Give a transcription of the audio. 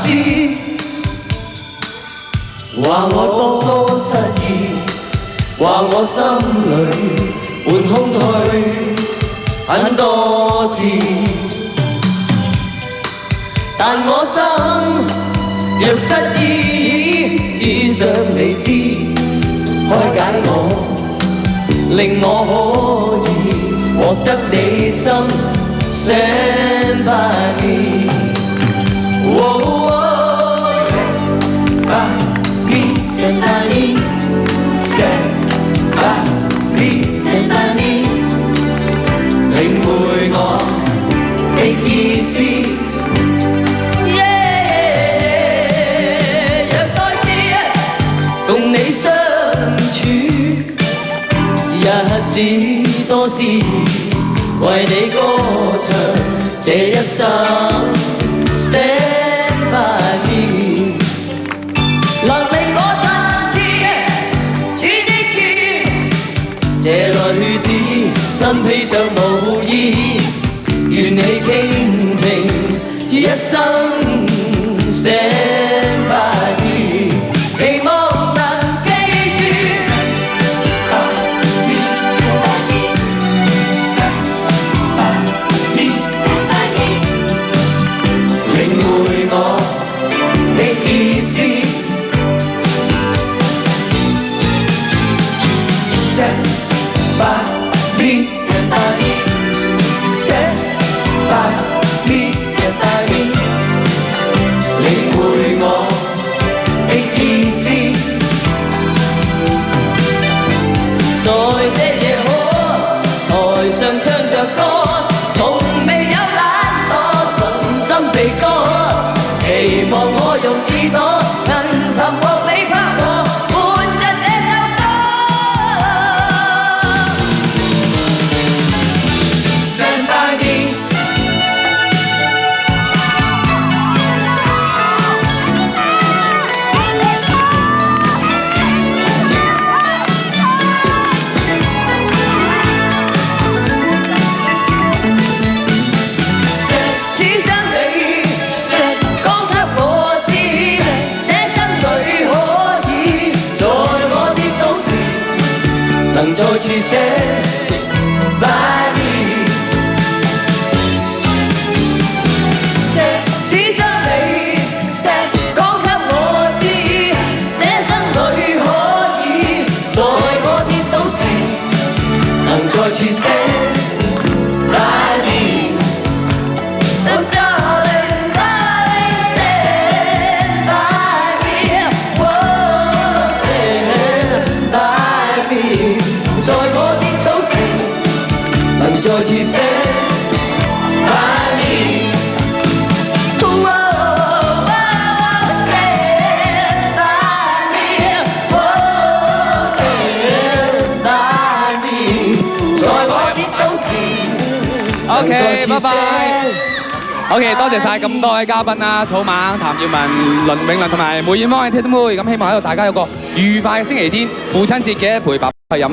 知，話我多多失意，話我心裏滿空虛很多次，但我心若失意，只想你知，開解我，令我可以獲得你心 Stand by me, oh, oh, stand by me, stand by me, stand by me, stand by me， 領會我的意思。若再次共你相處，日子多思議。 為你歌唱這一生 ，Stand by me， 能令我振翅似的天，這女子心披上無意，願你傾聽一生 ，Stand by me， 期望能記住。 在這夜可台上唱着歌，從未有懶惰，盡心地歌，期望我用耳朵能尋獲你拍和，伴着這首歌。Stand by me。 能再次 stand by me， 只想你 stand， 講給我知，這生裏可以，在我跌倒時，能再次 stand by me。 So darling, darling, stand by me， oh, stand by me。 在我跌倒時，能再次 stand by me。Oh, oh, stand by me. Oh, stand by me。 在我跌倒時，OK， 拜拜。OK， 多謝晒咁多位嘉賓啦，草蜢、譚耀文、倫永亮同埋梅艷芳嘅鐵妹，咁希望喺度大家有個愉快嘅星期天，父親節嘅陪爸爸去飲。